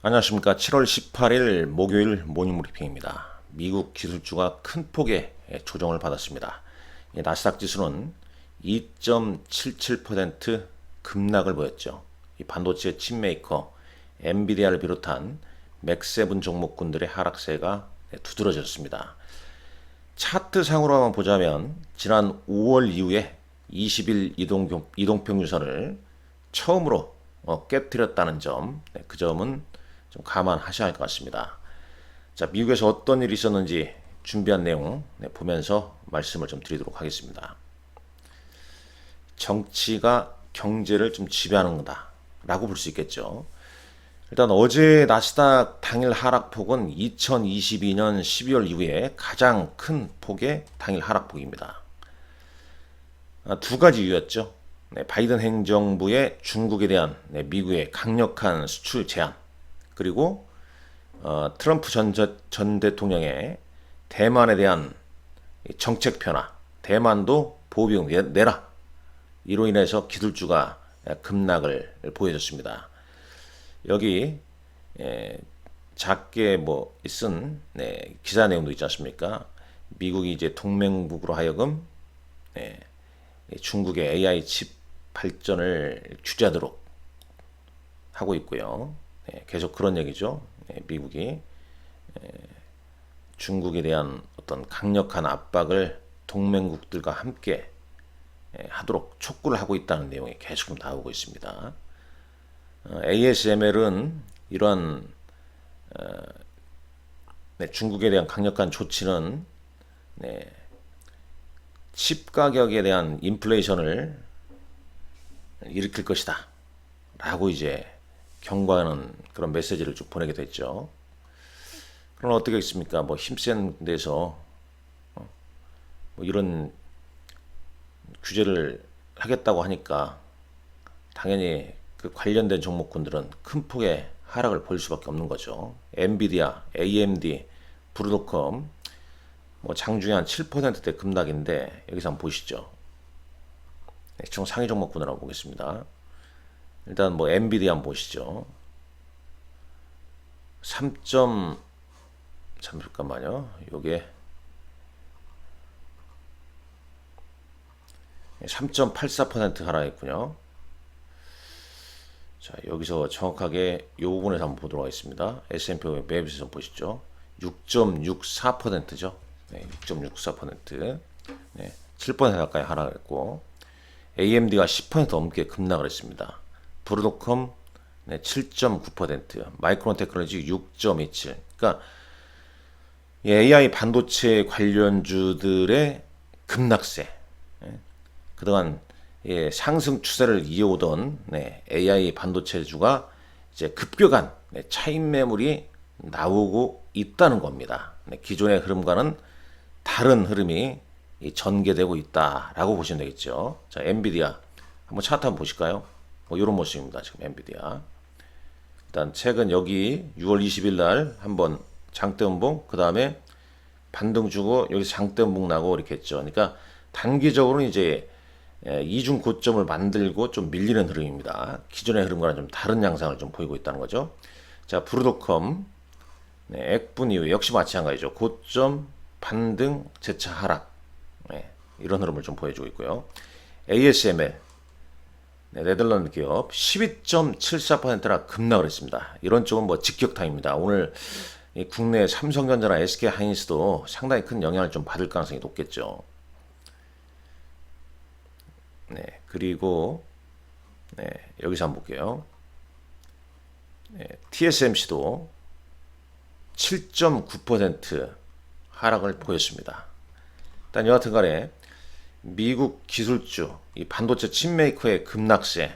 안녕하십니까. 7월 18일 목요일 모닝 브리핑입니다. 미국 기술주가 큰 폭의 조정을 받았습니다. 나스닥 지수는 2.77% 급락을 보였죠. 이 반도체 칩메이커 엔비디아를 비롯한 맥세븐 종목군들의 하락세가 두드러졌습니다. 차트상으로만 보자면 지난 5월 이후에 20일 이동평균선을 처음으로 깨뜨렸다는 점, 그 점은 좀 감안하셔야 할 것 같습니다. 자, 미국에서 어떤 일이 있었는지 준비한 내용 보면서 말씀을 좀 드리도록 하겠습니다. 정치가 경제를 좀 지배하는 거다라고 볼 수 있겠죠. 일단 어제 나스닥 당일 하락폭은 2022년 12월 이후에 가장 큰 폭의 당일 하락폭입니다. 두 가지 이유였죠. 바이든 행정부의 중국에 대한 미국의 강력한 수출 제한, 그리고 트럼프 전 대통령의 대만에 대한 정책 변화, 대만도 보호비용 내라. 이로 인해서 기술주가 급락을 보여줬습니다. 여기 작게 쓴 기사 내용도 있지 않습니까? 미국이 이제 동맹국으로 하여금 중국의 AI 칩 발전을 규제하도록 하고 있고요. 계속 그런 얘기죠. 미국이 중국에 대한 어떤 강력한 압박을 동맹국들과 함께 하도록 촉구를 하고 있다는 내용이 계속 나오고 있습니다. ASML은 이러한 중국에 대한 강력한 조치는 칩 가격에 대한 인플레이션을 일으킬 것이다 라고 이제 경고하는 그런 메시지를 쭉 보내게 됐죠. 그럼 어떻게 있습니까? 힘센 데서 이런 규제를 하겠다고 하니까 당연히 그 관련된 종목군들은 큰 폭의 하락을 보일 수밖에 없는 거죠. 엔비디아, AMD, 브루드컴 장중에 한 7%대 급락인데 여기서 한번 보시죠. 총 상위 종목군을 한번 보겠습니다. 일단 엔비디아 한번 보시죠. 잠깐만요. 요게 3.84% 하락했군요. 자, 여기서 정확하게 이 부분에서 한번 보도록 하겠습니다. S&P 500 매입에서 좀 보시죠. 6.64%죠. 6.64%. 7% 가까이 하락했고, AMD가 10% 넘게 급락을 했습니다. 브로드컴 7.9%, 마이크론 테크놀로지 6.27. 그러니까 AI 반도체 관련주들의 급락세, 그동안 상승 추세를 이어오던 AI 반도체주가 이제 급격한 차익 매물이 나오고 있다는 겁니다. 기존의 흐름과는 다른 흐름이 전개되고 있다라고 보시면 되겠죠. 자, 엔비디아 한번 차트 한번 보실까요? 이런 모습입니다. 지금 엔비디아. 일단 최근 여기 6월 20일 날 한번 장대음봉, 그 다음에 반등 주고 여기서 장대음봉 나고 이렇게 했죠. 그러니까 단기적으로 이제 이중 고점을 만들고 좀 밀리는 흐름입니다. 기존의 흐름과는 좀 다른 양상을 좀 보이고 있다는 거죠. 자, 브루드컴 액분 이후 역시 마찬가지죠. 고점 반등 재차 하락, 이런 흐름을 좀 보여주고 있고요. ASML 네덜란드 기업 12.74%나 급락을 했습니다. 이런 쪽은 직격탄입니다. 오늘 국내 삼성전자나 SK하이닉스도 상당히 큰 영향을 좀 받을 가능성이 높겠죠. 그리고 여기서 한번 볼게요. TSMC도 7.9% 하락을 보였습니다. 일단 여하튼 간에 미국 기술주, 이 반도체 칩메이커의 급락세,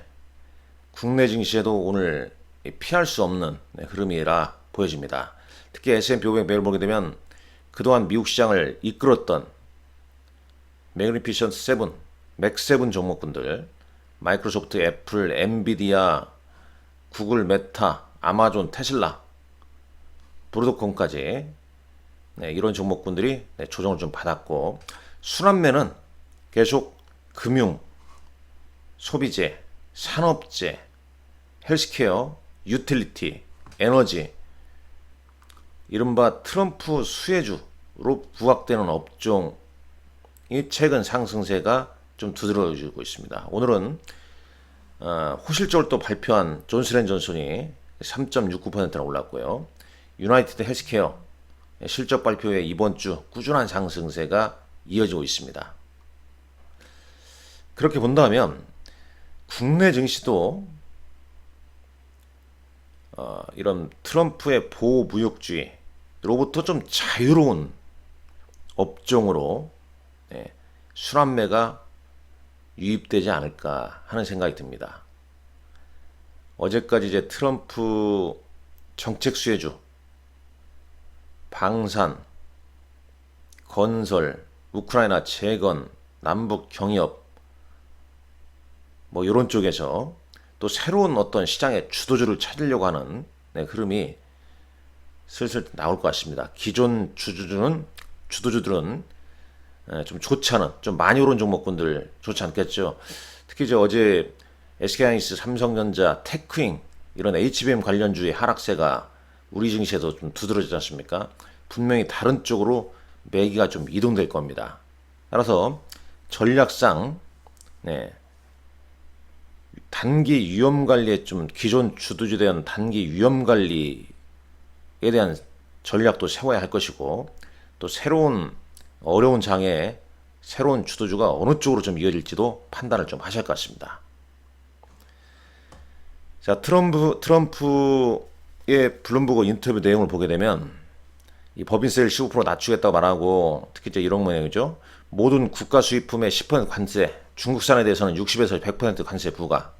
국내 증시에도 오늘 피할 수 없는 흐름이라 보여집니다. 특히 S&P 500 매일 보게 되면 그동안 미국 시장을 이끌었던 매그니피션트 7, 맥7 종목군들, 마이크로소프트, 애플, 엔비디아, 구글, 메타, 아마존, 테슬라, 브로드컴까지 이런 종목군들이 조정을 좀 받았고, 순환매는 계속 금융, 소비재, 산업재, 헬스케어, 유틸리티, 에너지, 이른바 트럼프 수혜주로 부각되는 업종이 최근 상승세가 좀 두드러지고 있습니다. 오늘은 호실적으로 또 발표한 존슨앤존슨이 3.69%나 올랐고요. 유나이티드 헬스케어 실적 발표에 이번 주 꾸준한 상승세가 이어지고 있습니다. 그렇게 본다면 국내 증시도 이런 트럼프의 보호무역주의로부터 좀 자유로운 업종으로 순환매가 유입되지 않을까 하는 생각이 듭니다. 어제까지 이제 트럼프 정책 수혜주, 방산, 건설, 우크라이나 재건, 남북 경협 뭐 이런 쪽에서 또 새로운 어떤 시장의 주도주를 찾으려고 하는 흐름이 슬슬 나올 것 같습니다. 기존 주도주들은 좀 좋지 않은, 좀 많이 오른 종목군들 좋지 않겠죠. 특히 이제 어제 SK하이닉스, 삼성전자, 테크잉 이런 HBM 관련주의 하락세가 우리 증시에도 좀 두드러지지 않습니까? 분명히 다른 쪽으로 매기가 좀 이동될 겁니다. 따라서 전략상 단기 위험 관리에 좀 기존 주도주에 대한 단기 위험 관리에 대한 전략도 세워야 할 것이고, 또 새로운 어려운 장에 새로운 주도주가 어느 쪽으로 좀 이어질지도 판단을 좀 하실 것 같습니다. 자, 트럼프의 블룸버그 인터뷰 내용을 보게 되면 이 법인세를 15% 낮추겠다고 말하고, 특히 이제 이런 모양이죠. 모든 국가 수입품의 10% 관세, 중국산에 대해서는 60에서 100% 관세 부과.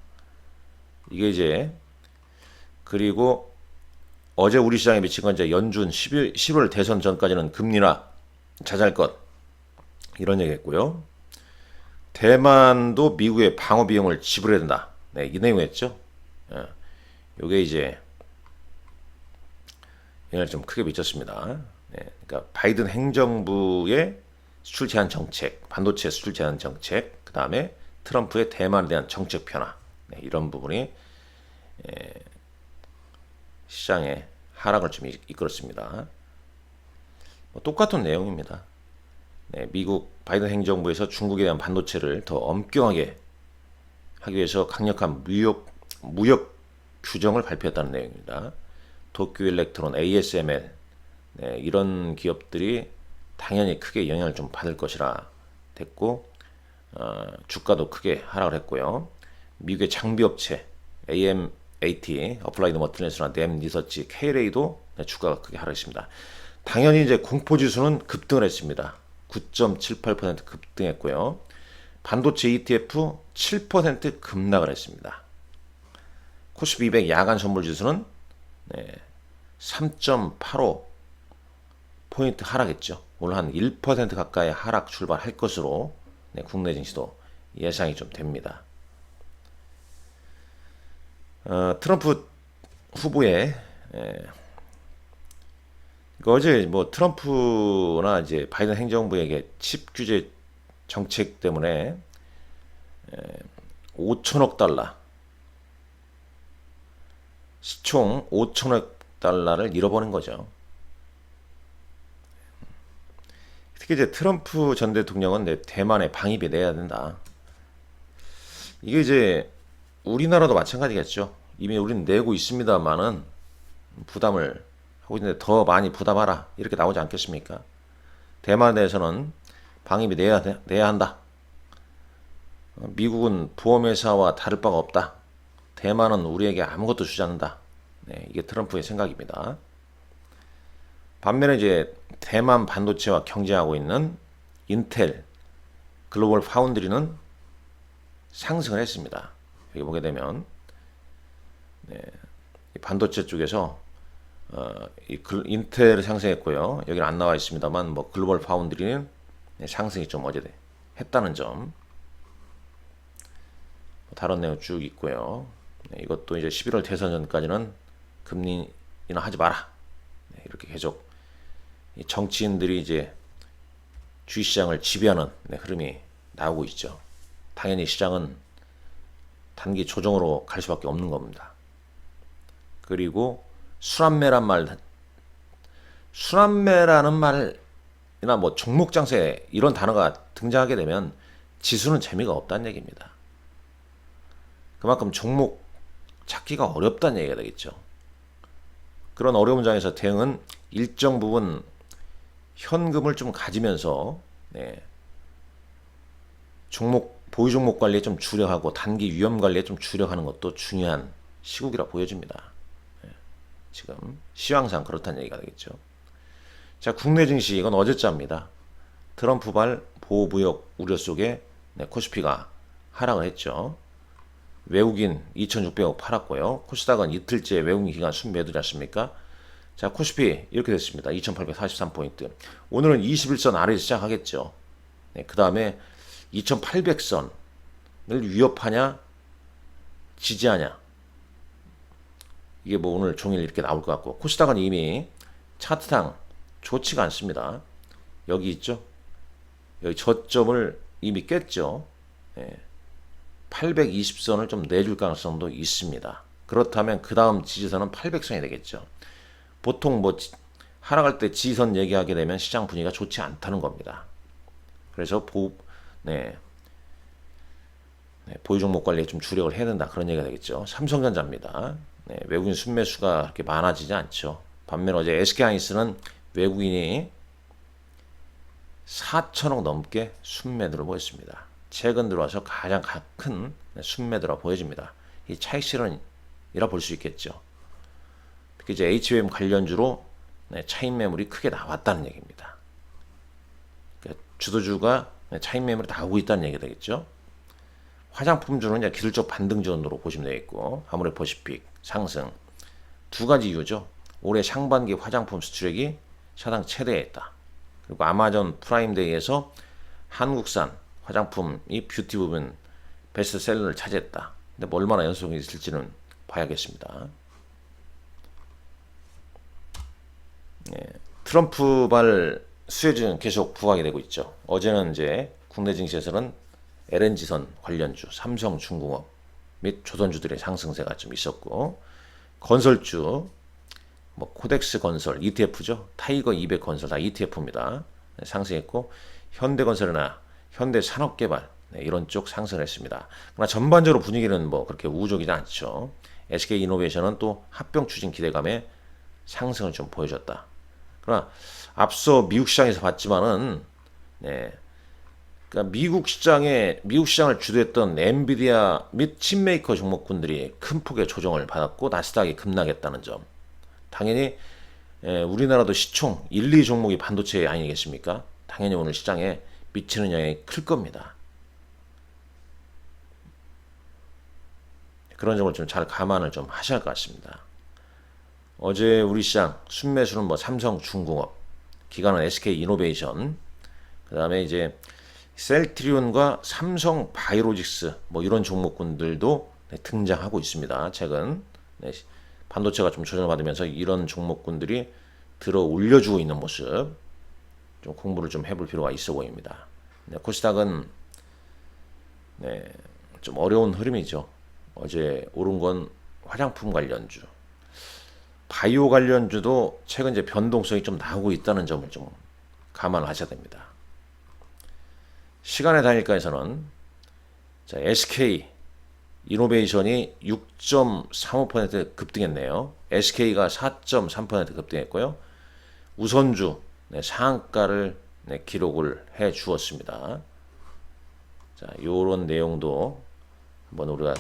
이게 이제, 그리고 어제 우리 시장에 미친 건 이제 연준 11월 대선 전까지는 금리나 자잘 것, 이런 얘기 했고요. 대만도 미국의 방어 비용을 지불해야 된다. 네, 이 내용이었죠. 요게 이제 영향을 좀 크게 미쳤습니다. 네, 그러니까 바이든 행정부의 수출 제한 정책, 반도체 수출 제한 정책, 그 다음에 트럼프의 대만에 대한 정책 변화, 이런 부분이 시장의 하락을 좀 이끌었습니다. 똑같은 내용입니다. 미국 바이든 행정부에서 중국에 대한 반도체를 더 엄격하게 하기 위해서 강력한 무역 규정을 발표했다는 내용입니다. 도쿄 일렉트론, ASML 이런 기업들이 당연히 크게 영향을 좀 받을 것이라 됐고, 주가도 크게 하락을 했고요. 미국의 장비업체 AMAT, 어플라이드 머티리얼스나 댐 리서치, KLA도 주가가 크게 하락했습니다. 당연히 이제 공포지수는 급등을 했습니다. 9.78% 급등했고요. 반도체 ETF 7% 급락을 했습니다. 코스피 200 야간 선물지수는 3.85 포인트 하락했죠. 오늘 한 1% 가까이 하락 출발할 것으로 국내 증시도 예상이 좀 됩니다. 트럼프 후보의 어제 뭐 트럼프나 이제 바이든 행정부에게 칩 규제 정책 때문에 5천억 달러, 시총 5천억 달러를 잃어버린 거죠. 특히 이제 트럼프 전 대통령은 대만에 방위비 내야 된다. 이게 이제 우리나라도 마찬가지겠죠. 이미 우리는 내고 있습니다만은 부담을 하고 있는데 더 많이 부담하라, 이렇게 나오지 않겠습니까? 대만에 대해서는 방위비 내야 한다. 미국은 보험회사와 다를 바가 없다. 대만은 우리에게 아무것도 주지 않는다. 이게 트럼프의 생각입니다. 반면에 이제 대만 반도체와 경쟁하고 있는 인텔, 글로벌 파운드리는 상승을 했습니다. 여기 보게 되면 이 반도체 쪽에서 인텔이 상승했고요. 여기는 안 나와 있습니다만 뭐 글로벌 파운드리는 상승이 좀 어제 했다는 점. 다른 내용 쭉 있고요. 이것도 이제 11월 대선 전까지는 금리 인하하지 마라. 이렇게 계속 정치인들이 이제 주식시장을 지배하는 흐름이 나오고 있죠. 당연히 시장은 단기 조정으로 갈 수밖에 없는 겁니다. 그리고 순환매라는 말이나 뭐 종목 장세 이런 단어가 등장하게 되면 지수는 재미가 없다는 얘기입니다. 그만큼 종목 찾기가 어렵다는 얘기가 되겠죠. 그런 어려운 장에서 대응은 일정 부분 현금을 좀 가지면서 보유 종목 관리에 좀 주력하고 단기 위험 관리에 좀 주력하는 것도 중요한 시국이라 보여집니다. 지금 시황상 그렇다는 얘기가 되겠죠. 자, 국내 증시 이건 어제자입니다. 트럼프발 보호무역 우려 속에 코스피가 하락을 했죠. 외국인 2,600억 팔았고요. 코스닥은 이틀째 외국인 기관 순매도지 않습니까? 자, 코스피 이렇게 됐습니다. 2,843포인트. 오늘은 21선 아래에서 시작하겠죠. 그 다음에 2,800선을 위협하냐 지지하냐, 이게 뭐 오늘 종일 이렇게 나올 것 같고, 코스닥은 이미 차트상 좋지가 않습니다. 여기 있죠. 여기 저점을 이미 깼죠. 820선을 좀 내줄 가능성도 있습니다. 그렇다면 그 다음 지지선은 800선이 되겠죠. 보통 뭐 하락할 때 지지선 얘기하게 되면 시장 분위기가 좋지 않다는 겁니다. 그래서 보유 종목 관리에 좀 주력을 해야 된다, 그런 얘기가 되겠죠. 삼성전자입니다. 외국인 순매수가 그렇게 많아지지 않죠. 반면 어제 SK하이닉스는 외국인이 4천억 넘게 순매도를 보였습니다. 최근 들어와서 가장 큰 순매도라 보여집니다. 이 차익 실현이라 볼 수 있겠죠. 특히 이제 HBM 관련주로 차익 매물이 크게 나왔다는 얘기입니다. 그러니까 주도주가 차익 매물이 나오고 있다는 얘기가 되겠죠. 화장품주는 이제 기술적 반등전으로 보시면 되겠고, 아모레퍼시픽 상승. 두 가지 이유죠. 올해 상반기 화장품 수출액이 사상 최대했다. 그리고 아마존 프라임데이에서 한국산 화장품이 뷰티 부분 베스트셀러를 차지했다. 근데 뭐 얼마나 연속이 있을지는 봐야겠습니다. 트럼프발 수혜주는 계속 부각이 되고 있죠. 어제는 이제 국내 증시에서는 LNG선 관련주, 삼성중공업 및 조선주들의 상승세가 좀 있었고, 건설주, 뭐 코덱스 건설, ETF죠. 타이거 200 건설 다 ETF입니다. 상승했고, 현대건설이나 현대산업개발 이런 쪽 상승했습니다. 그러나 전반적으로 분위기는 뭐 그렇게 우호적이지 않죠. SK이노베이션은 또 합병 추진 기대감에 상승을 좀 보여줬다. 그러나 앞서 미국 시장에서 봤지만은 그러니까 미국 시장을 주도했던 엔비디아 및 칩메이커 종목군들이 큰 폭의 조정을 받았고 나스닥이 급락했다는 점. 당연히 우리나라도 시총 1, 2 종목이 반도체 아니겠습니까? 당연히 오늘 시장에 미치는 영향이 클 겁니다. 그런 점을 좀 잘 감안을 좀 하셔야 할 것 같습니다. 어제 우리 시장 순매수는 뭐 삼성중공업, 기관은 SK이노베이션, 그 다음에 이제 셀트리온과 삼성바이오로직스 뭐 이런 종목군들도 등장하고 있습니다. 최근 반도체가 좀 조정을 받으면서 이런 종목군들이 들어 올려주고 있는 모습, 좀 공부를 좀 해볼 필요가 있어 보입니다. 코스닥은 좀 어려운 흐름이죠. 어제 오른 건 화장품 관련주, 바이오 관련주도 최근 이제 변동성이 좀 나오고 있다는 점을 좀 감안하셔야 됩니다. 시간의 단일가에서는 SK 이노베이션이 6.35% 급등했네요. SK가 4.3% 급등했고요. 우선주 상한가를 기록을 해 주었습니다. 자, 요런 내용도 한번 우리가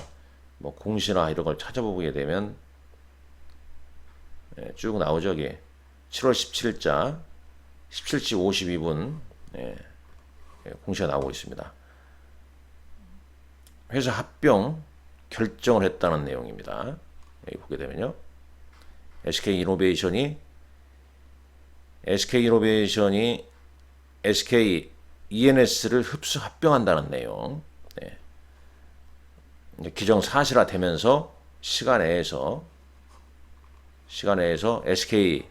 뭐 공시나 이런 걸 찾아보게 되면 쭉 나오죠. 이게 7월 17일자 17시 52분 공시가 나오고 있습니다. 회사 합병 결정을 했다는 내용입니다. 여기 보게 되면요. SK이노베이션이 SK ENS를 흡수 합병한다는 내용. 기정사실화 되면서 시간 내에서 SK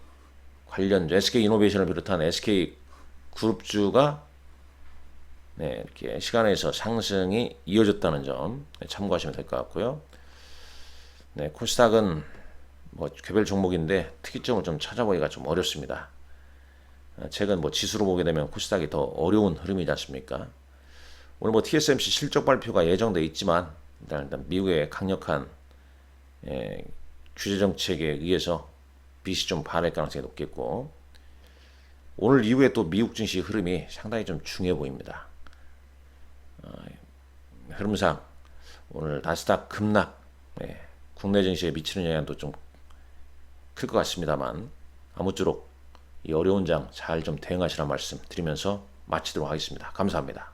관련주, SK이노베이션을 비롯한 SK 그룹주가 이렇게 시간에서 상승이 이어졌다는 점 참고하시면 될 것 같고요. 코스닥은 뭐 개별 종목인데 특이점을 좀 찾아보기가 좀 어렵습니다. 최근 뭐 지수로 보게 되면 코스닥이 더 어려운 흐름이지 않습니까? 오늘 뭐 TSMC 실적 발표가 예정돼 있지만 일단 미국의 강력한 규제 정책에 의해서 빚이 좀 발할 가능성이 높겠고, 오늘 이후에 또 미국 증시 흐름이 상당히 좀 중요해 보입니다. 흐름상 오늘 나스닥 급락, 국내 증시에 미치는 영향도 좀 클 것 같습니다만, 아무쪼록 이 어려운 장 잘 좀 대응하시라 말씀 드리면서 마치도록 하겠습니다. 감사합니다.